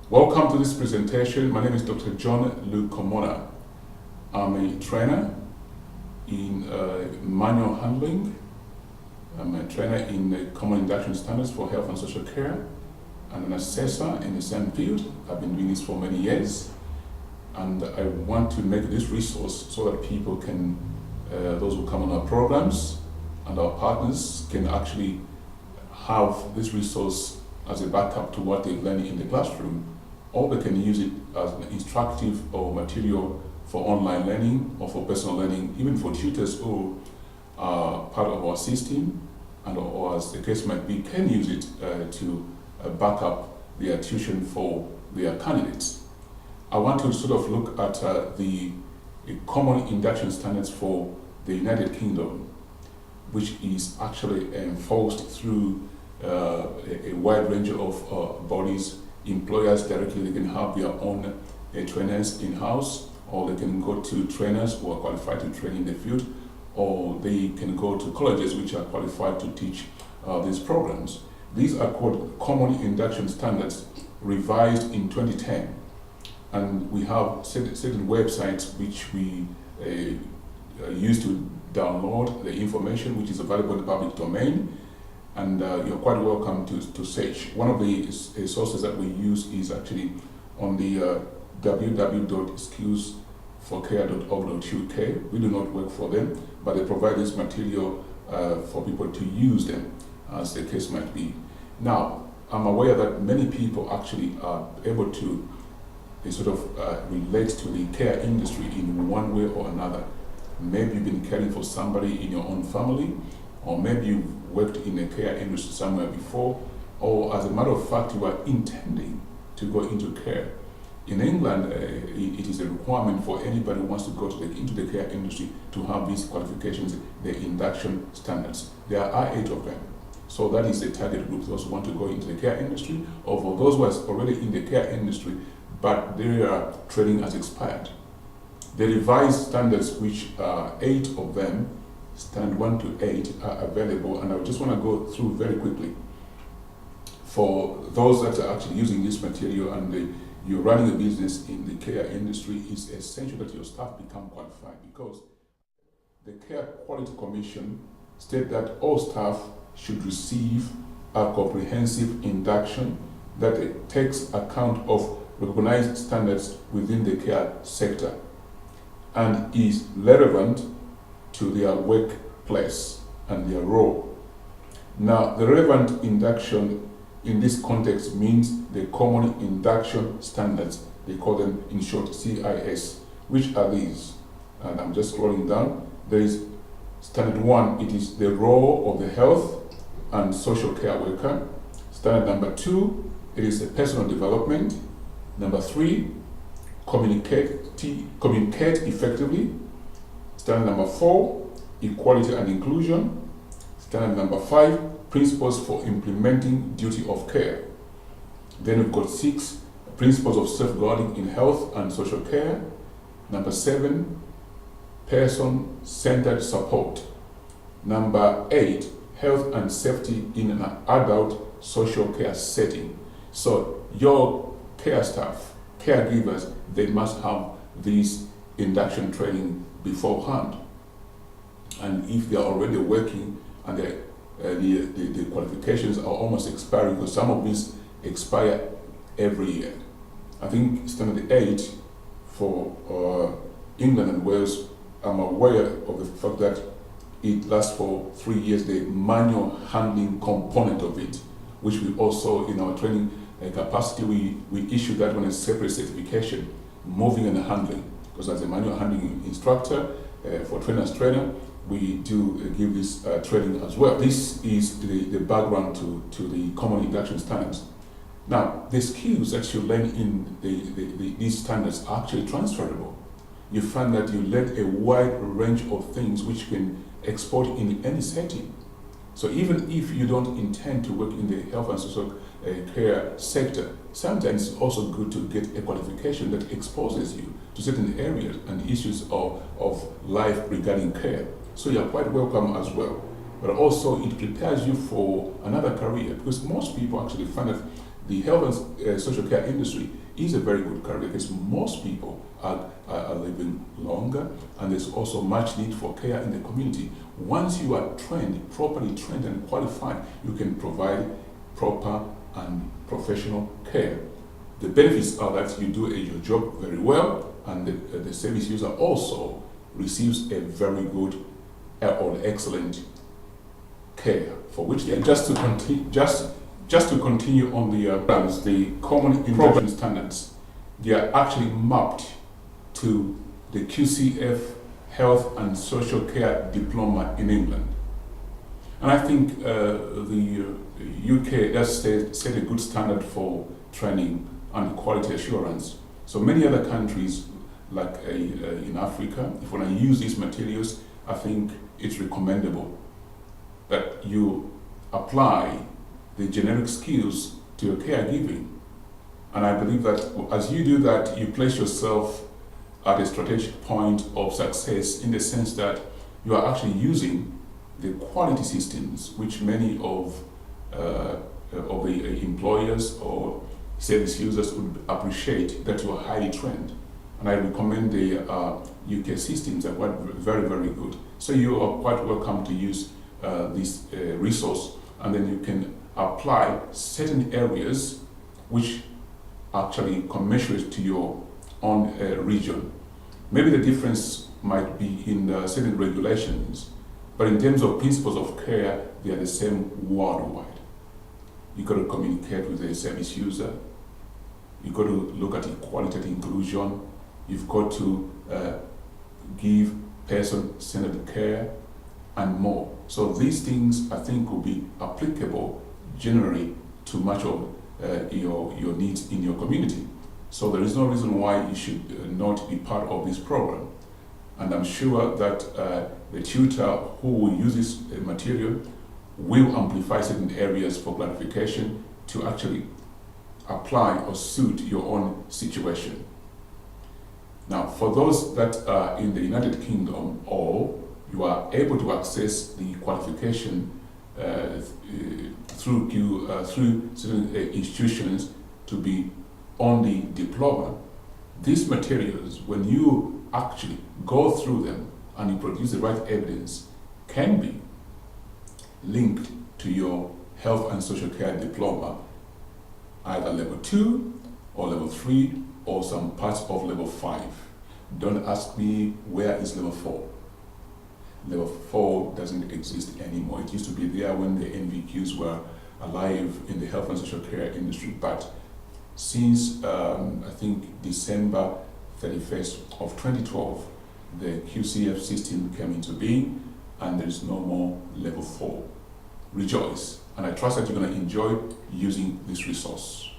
Welcome to this presentation. My name is Dr. John Lukomona. I'm a trainer in manual handling. I'm a trainer in common induction standards for health and social care, and an assessor in the same field. I've been doing this for many years, and I want to make this resource so that people can, those who come on our programs and our partners can actually have this resource as a backup to what they've learned in the classroom, or they can use it as an instructive or material for online learning or for personal learning, even for tutors who are part of our system, and or as the case might be, can use it to back up their tuition for their candidates. I want to sort of look at the common induction standards for the United Kingdom, which is actually enforced through a wide range of bodies. Employers directly, they can have their own trainers in-house, or they can go to trainers who are qualified to train in the field, or they can go to colleges which are qualified to teach these programs. These are called Common Induction Standards, revised in 2010. And we have certain websites which we use to download the information which is available in the public domain. And you're quite welcome to search. One of the sources that we use is actually on the www.skillsforcare.org.uk. We do not work for them, but they provide this material for people to use them, as the case might be. Now, I'm aware that many people actually are able to sort of relate to the care industry in one way or another. Maybe you've been caring for somebody in your own family, or maybe you've worked in a care industry somewhere before, or as a matter of fact, you are intending to go into care. In England, it is a requirement for anybody who wants to go into the care industry to have these qualifications, the induction standards. There are 8 of them. So that is the target group, those who want to go into the care industry, or for those who are already in the care industry, but their training has expired. The revised standards, which are 8 of them, standard 1 to 8, are available, and I just want to go through very quickly. For those that are actually using this material and you're running a business in the care industry, it's essential that your staff become qualified, because the Care Quality Commission states that all staff should receive a comprehensive induction that takes account of recognized standards within the care sector and is relevant to their workplace and their role. Now, the relevant induction in this context means the common induction standards. They call them in short CIS. Which are these? And I'm just scrolling down. There is standard 1, it is the role of the health and social care worker. Standard number 2, it is the personal development. Number 3, communicate effectively. Standard number 4, equality and inclusion. Standard number 5, principles for implementing duty of care. Then we've got 6, principles of safeguarding in health and social care. Number 7, person-centered support. Number 8, health and safety in an adult social care setting. So your care staff, caregivers, they must have this induction training beforehand. And if they are already working and the qualifications are almost expiring, because some of these expire every year. I think standard 8 for England and Wales, I'm aware of the fact that it lasts for 3 years, the manual handling component of it, which we also, in our training capacity, we issue that one as separate certification, moving and handling. Because as a manual handling instructor, for trainers trainer, we do give this training as well. This is the background to the common induction standards. Now, the skills that you learn in these standards are actually transferable. You find that you learn a wide range of things which you can export in any setting. So even if you don't intend to work in the health and social care sector, sometimes it's also good to get a qualification that exposes you to certain areas and issues of life regarding care. So you're quite welcome as well. But also it prepares you for another career, because most people actually find that the health and social care industry is a very good career because most people are living longer, and there's also much need for care in the community. Once you are trained, properly trained and qualified, you can provide proper and professional care. The benefits are that you do your job very well, and the service user also receives a very good or excellent care, for which they just to continue on the common introduction standards, they are actually mapped to the QCF Health and Social Care Diploma in England. And I think the UK does set a good standard for training and quality assurance. So many other countries, like in Africa, if when I use these materials, I think it's recommendable that you apply the generic skills to your caregiving. And I believe that as you do that, you place yourself at a strategic point of success, in the sense that you are actually using the quality systems which many of the employers or service users would appreciate, that you are highly trained. And I recommend the UK systems are quite very, very good. So you are quite welcome to use this resource, and then you can apply certain areas which actually commensurate to your own region. Maybe the difference might be in certain regulations, but in terms of principles of care, they are the same worldwide. You've got to communicate with the service user. You've got to look at equality and inclusion. You've got to give person-centered care and more. So these things, I think, will be applicable generally to much of your needs in your community. So there is no reason why you should not be part of this program. And I'm sure that the tutor who will use this material will amplify certain areas for clarification to actually apply or suit your own situation. Now, for those that are in the United Kingdom, or you are able to access the qualification through certain institutions to be on the diploma, these materials, when you actually go through them and you produce the right evidence, can be linked to your health and social care diploma, either level 2 or level 3 or some parts of level 5. Don't ask me where is level 4. Level 4 doesn't exist anymore. It used to be there when the NVQs were alive in the health and social care industry, but since I think December 31st of 2012, the QCF system came into being, and there is no more level 4. Rejoice, and I trust that you're going to enjoy using this resource.